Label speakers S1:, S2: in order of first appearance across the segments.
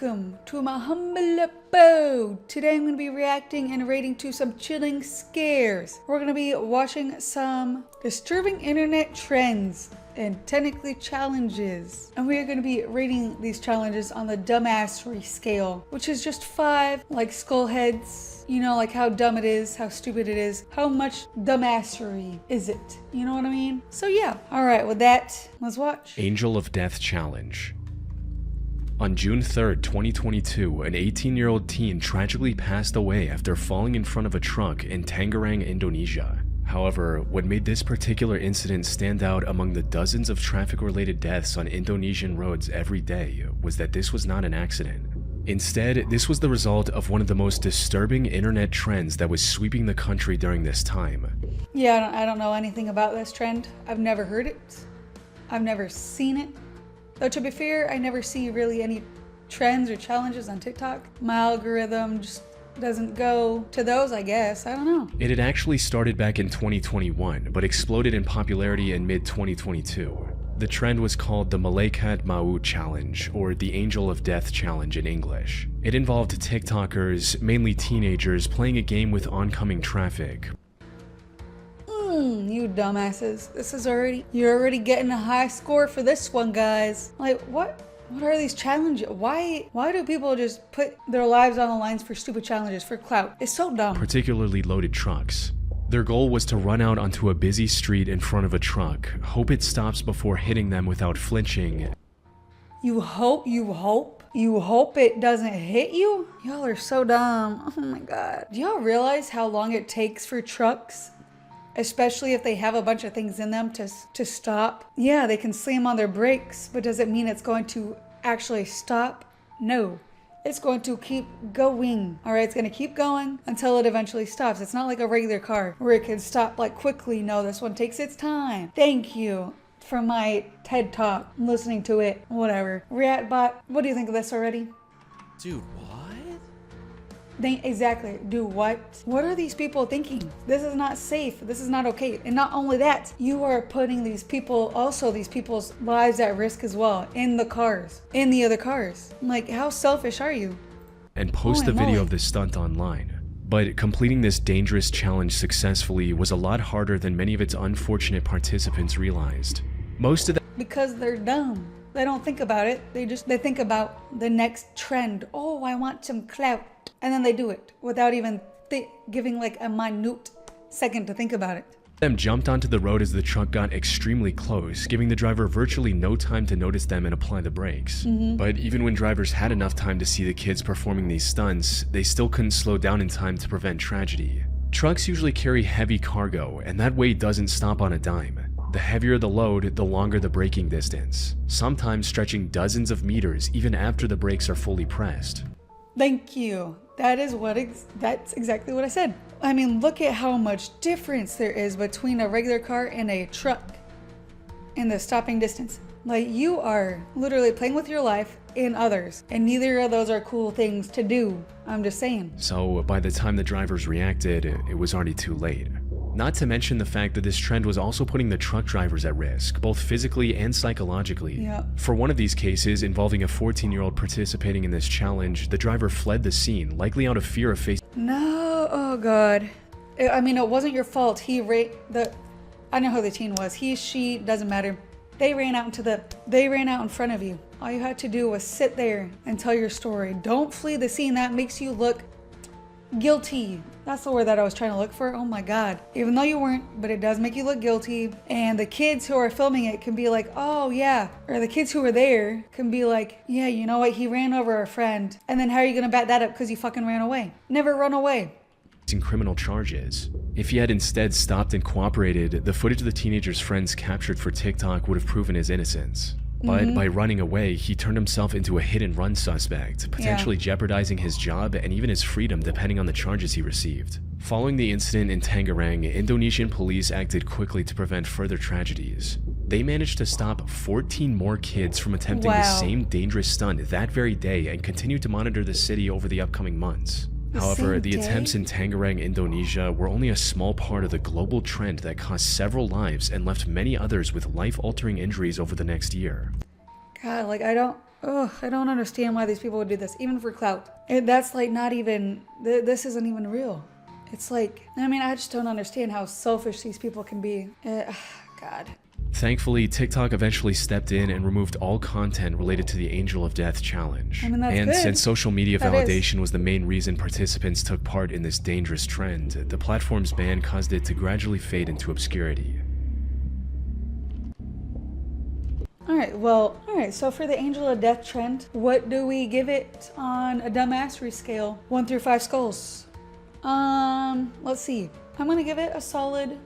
S1: welcome to my humble abode. Today I'm going to be reacting and rating to some chilling scares. We're going to be watching some disturbing internet trends and technically challenges. And we are going to be rating these challenges on the dumbassery scale, which is just 5, like skull heads. You know, like how dumb it is, how stupid it is, how much dumbassery is it? You know what I mean? So yeah. Alright, with that, let's watch.
S2: Angel of Death Challenge. On June 3rd, 2022, an 18-year-old teen tragically passed away after falling in front of a truck in Tangerang, Indonesia. However, what made this particular incident stand out among the dozens of traffic-related deaths on Indonesian roads every day was that this was not an accident. Instead, this was the result of one of the most disturbing internet trends that was sweeping the country during this time.
S1: Yeah, I don't know anything about this trend. I've never heard it. I've never seen it. Though to be fair, I never see really any trends or challenges on TikTok. My algorithm just doesn't go to those, I guess. I don't know.
S2: It had actually started back in 2021, but exploded in popularity in mid-2022. The trend was called the Malaikat Maut Challenge, or the Angel of Death Challenge in English. It involved TikTokers, mainly teenagers, playing a game with oncoming traffic.
S1: You dumbasses. You're already getting a high score for this one, guys. Like, what are these challenges? Why do people just put their lives on the lines for stupid challenges, for clout? It's so dumb.
S2: Particularly loaded trucks. Their goal was to run out onto a busy street in front of a truck, hope it stops before hitting them without flinching.
S1: You hope it doesn't hit you? Y'all are so dumb. Oh my god. Do y'all realize how long it takes for trucks? Especially if they have a bunch of things in them to stop. Yeah, they can slam on their brakes, but does it mean it's going to actually stop? No. It's going to keep going. Alright, it's going to keep going until it eventually stops. It's not like a regular car where it can stop like quickly. No, this one takes its time. Thank you for my TED Talk. I'm listening to it. Whatever. Reactbot, what do you think of this already?
S3: Dude, what?
S1: Exactly. Do what? What are these people thinking? This is not safe. This is not okay. And not only that, you are putting these people's lives at risk as well in the other cars. Like, how selfish are you?
S2: And post the video of this stunt online. But completing this dangerous challenge successfully was a lot harder than many of its unfortunate participants realized.
S1: Because they're dumb. They don't think about it. They think about the next trend. Oh, I want some clout. And then they do it without even giving like a minute second to think about it.
S2: Them jumped onto the road as the truck got extremely close, giving the driver virtually no time to notice them and apply the brakes. But even when drivers had enough time to see the kids performing these stunts, they still couldn't slow down in time to prevent tragedy. Trucks usually carry heavy cargo, and that weight doesn't stop on a dime. The heavier the load, the longer the braking distance, sometimes stretching dozens of meters even after the brakes are fully pressed.
S1: Thank you. That's exactly what I said. I mean, look at how much difference there is between a regular car and a truck in the stopping distance. Like, you are literally playing with your life and others, and neither of those are cool things to do. I'm just saying.
S2: So by the time the drivers reacted, it was already too late. Not to mention the fact that this trend was also putting the truck drivers at risk, both physically and psychologically.
S1: Yeah.
S2: For one of these cases, involving a 14-year-old participating in this challenge, the driver fled the scene, likely out of fear of facing—
S1: No, oh god. I mean, it wasn't your fault. I know who the teen was. He, she, doesn't matter. They ran out in front of you. All you had to do was sit there and tell your story. Don't flee the scene. That makes you look guilty. That's the word that I was trying to look for. Oh my god. Even though you weren't, but it does make you look guilty. And the kids who are filming it can be like, oh yeah. Or the kids who were there can be like, yeah, you know what? He ran over our friend. And then how are you going to back that up because you fucking ran away? Never run away.
S2: Criminal charges. If he had instead stopped and cooperated, the footage of the teenager's friends captured for TikTok would have proven his innocence. But by running away, he turned himself into a hit-and-run suspect, potentially jeopardizing his job and even his freedom depending on the charges he received. Following the incident in Tangerang, Indonesian police acted quickly to prevent further tragedies. They managed to stop 14 more kids from attempting the same dangerous stunt that very day and continued to monitor the city over the upcoming months. However, the attempts in Tangerang, Indonesia were only a small part of the global trend that cost several lives and left many others with life-altering injuries over the next year.
S1: God, like, I don't Ugh, I don't understand why these people would do this, even for clout. That's like not even, this isn't even real. It's like, I mean, I just don't understand how selfish these people can be. God.
S2: Thankfully, TikTok eventually stepped in and removed all content related to the Angel of Death challenge.
S1: I mean, that's
S2: and
S1: good.
S2: since social media
S1: That
S2: validation was the main reason participants took part in this dangerous trend, the platform's ban caused it to gradually fade into obscurity.
S1: Alright, so for the Angel of Death trend, what do we give it on a dumbassery scale? 1 through 5 skulls. Let's see. I'm gonna give it a solid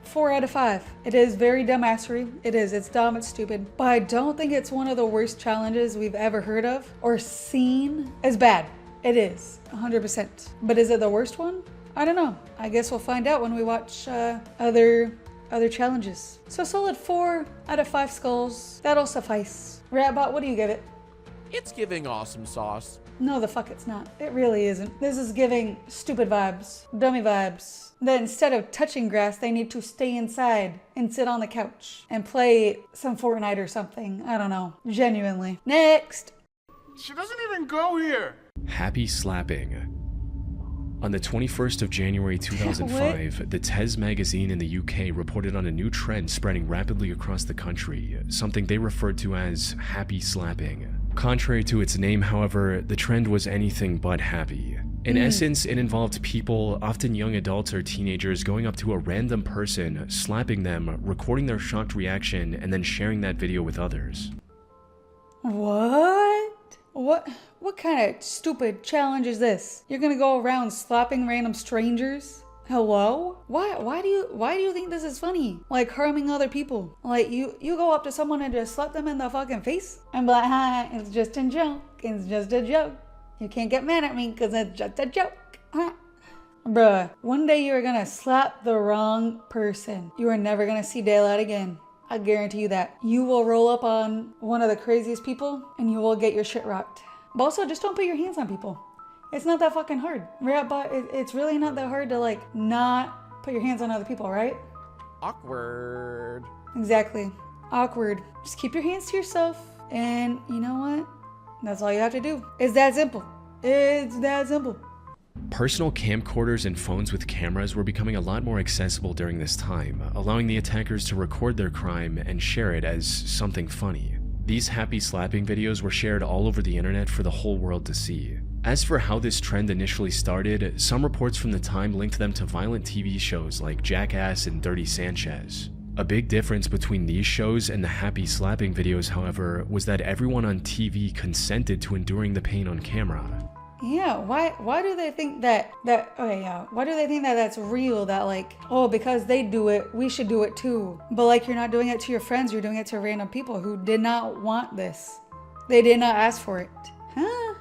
S1: 4 out of 5. It is very dumbassery. It's dumb, it's stupid. But I don't think it's one of the worst challenges we've ever heard of or seen. It's bad. It is, 100%. But is it the worst one? I don't know. I guess we'll find out when we watch other challenges. So solid 4 out of 5 skulls. That'll suffice. Ratbot, what do you give it?
S3: It's giving awesome sauce.
S1: No, the fuck it's not. It really isn't. This is giving stupid vibes, dummy vibes. That instead of touching grass, they need to stay inside and sit on the couch and play some Fortnite or something. I don't know. Genuinely. Next.
S4: She doesn't even go here.
S2: Happy slapping. On the 21st of January 2005, the Tez magazine in the UK reported on a new trend spreading rapidly across the country, something they referred to as happy slapping. Contrary to its name, however, the trend was anything but happy. In essence, it involved people, often young adults or teenagers, going up to a random person, slapping them, recording their shocked reaction, and then sharing that video with others.
S1: What kind of stupid challenge is this? You're gonna go around slapping random strangers? Hello? Why do you think this is funny? Like harming other people? Like you go up to someone and just slap them in the fucking face and be like, hi, it's just a joke. It's just a joke. You can't get mad at me because it's just a joke. Bruh, one day you are gonna slap the wrong person. You are never gonna see daylight again. I guarantee you that. You will roll up on one of the craziest people and you will get your shit rocked. But also, just don't put your hands on people. It's not that fucking hard. Right? But it's really not that hard to like not put your hands on other people, right?
S3: Awkward.
S1: Exactly. Awkward. Just keep your hands to yourself. And you know what? That's all you have to do. It's that simple. It's that simple.
S2: Personal camcorders and phones with cameras were becoming a lot more accessible during this time, allowing the attackers to record their crime and share it as something funny. These happy slapping videos were shared all over the internet for the whole world to see. As for how this trend initially started, some reports from the time linked them to violent TV shows like Jackass and Dirty Sanchez. A big difference between these shows and the happy slapping videos, however, was that everyone on TV consented to enduring the pain on camera.
S1: Yeah, why do they think why do they think that that's real, that like, oh, because they do it, we should do it too? But like, you're not doing it to your friends, you're doing it to random people who did not want this. They did not ask for it. Huh?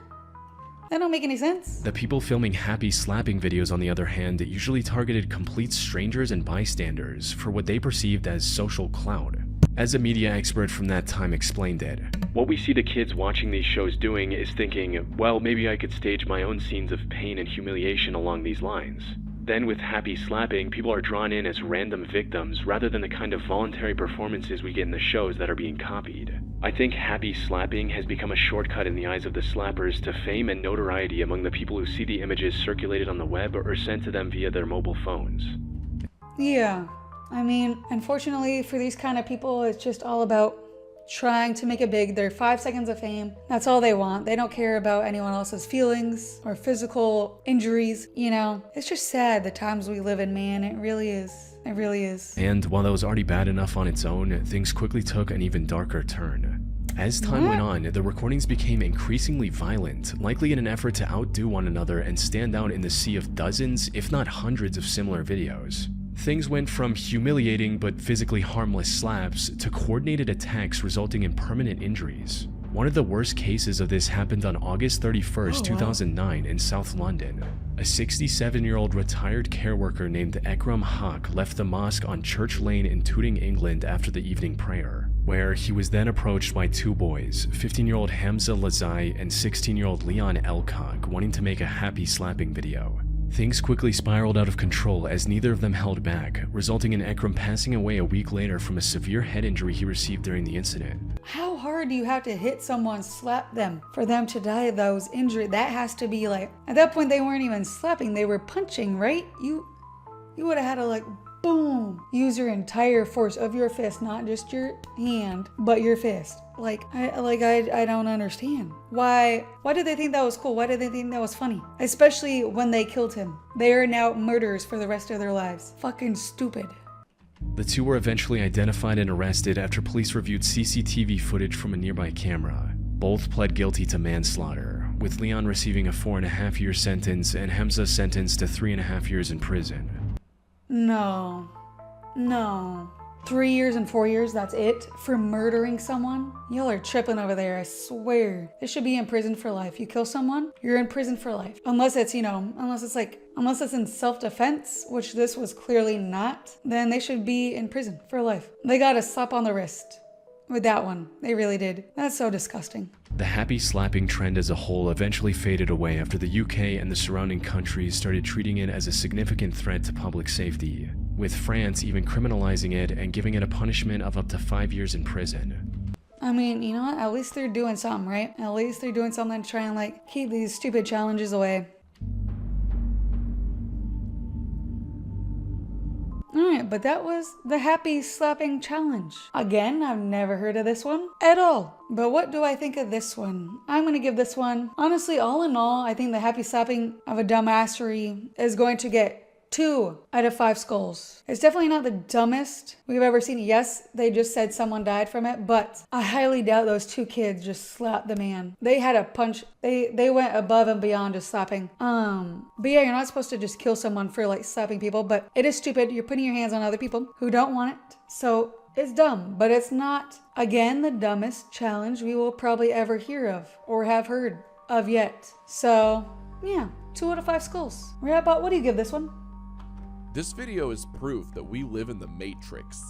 S1: That don't make any sense.
S2: The people filming happy slapping videos, on the other hand, usually targeted complete strangers and bystanders for what they perceived as social clout. As a media expert from that time explained it, what we see the kids watching these shows doing is thinking, well, maybe I could stage my own scenes of pain and humiliation along these lines. Then with happy slapping, people are drawn in as random victims rather than the kind of voluntary performances we get in the shows that are being copied. I think happy slapping has become a shortcut in the eyes of the slappers to fame and notoriety among the people who see the images circulated on the web or sent to them via their mobile phones.
S1: Yeah. I mean, unfortunately for these kind of people, it's just all about trying to make it big. They're 5 seconds of fame. That's all they want. They don't care about anyone else's feelings or physical injuries. You know, it's just sad the times we live in, man. It really is. It really is.
S2: And while that was already bad enough on its own, things quickly took an even darker turn. As time went on, the recordings became increasingly violent, likely in an effort to outdo one another and stand out in the sea of dozens, if not hundreds of similar videos. Things went from humiliating but physically harmless slaps to coordinated attacks resulting in permanent injuries. One of the worst cases of this happened on August 31st, 2009 in South London. A 67-year-old retired care worker named Ekram Haq left the mosque on Church Lane in Tooting, England after the evening prayer, where he was then approached by two boys, 15-year-old Hamza Lazai and 16-year-old Leon Elcock, wanting to make a happy slapping video. Things quickly spiraled out of control as neither of them held back, resulting in Ekram passing away a week later from a severe head injury he received during the incident.
S1: How hard hard do you have to hit someone, slap them for them to die of those injuries? That has to be like, at that point they weren't even slapping, they were punching, right? You would have had to like, boom, use your entire force of your fist, not just your hand, but your fist. I don't understand. Why did they think that was cool? Why did they think that was funny? Especially when they killed him. They are now murderers for the rest of their lives. Fucking stupid.
S2: The two were eventually identified and arrested after police reviewed CCTV footage from a nearby camera. Both pled guilty to manslaughter, with Leon receiving a 4.5-year sentence and Hamza sentenced to 3.5 years in prison.
S1: No. 3 years and 4 years, that's it? For murdering someone? Y'all are tripping over there, I swear. They should be in prison for life. You kill someone, you're in prison for life. Unless it's in self-defense, which this was clearly not, then they should be in prison for life. They got a slap on the wrist with that one. They really did. That's so disgusting.
S2: The happy slapping trend as a whole eventually faded away after the UK and the surrounding countries started treating it as a significant threat to public safety, with France even criminalizing it and giving it a punishment of up to 5 years in prison.
S1: I mean, you know what? At least they're doing something, right? At least they're doing something to try and like keep these stupid challenges away. Alright, but that was the happy slapping challenge. Again, I've never heard of this one at all. But what do I think of this one? I'm gonna give this one, honestly, all in all, I think the happy slapping of a dumbassery is going to get 2 out of 5 skulls. It's definitely not the dumbest we've ever seen. Yes, they just said someone died from it, but I highly doubt those 2 kids just slapped the man. They had a punch. They went above and beyond just slapping. But yeah, you're not supposed to just kill someone for like slapping people, but it is stupid. You're putting your hands on other people who don't want it. So it's dumb, but it's not, again, the dumbest challenge we will probably ever hear of or have heard of yet. So yeah, 2 out of 5 skulls. What do you give this one?
S3: This video is proof that we live in the Matrix.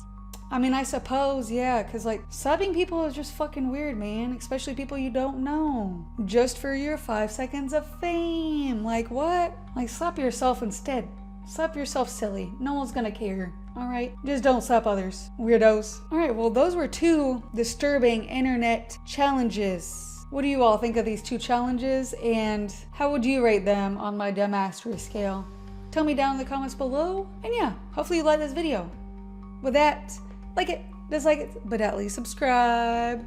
S1: I mean, I suppose, yeah, because like slapping people is just fucking weird, man. Especially people you don't know. Just for your 5 seconds of fame. Like what? Like slap yourself instead. Slap yourself silly. No one's gonna care. Alright? Just don't slap others. Weirdos. Alright, well those were 2 disturbing internet challenges. What do you all think of these 2 challenges? And how would you rate them on my dumbassery scale? Tell me down in the comments below. And yeah, hopefully you like this video. With that, like it, dislike it, but at least subscribe.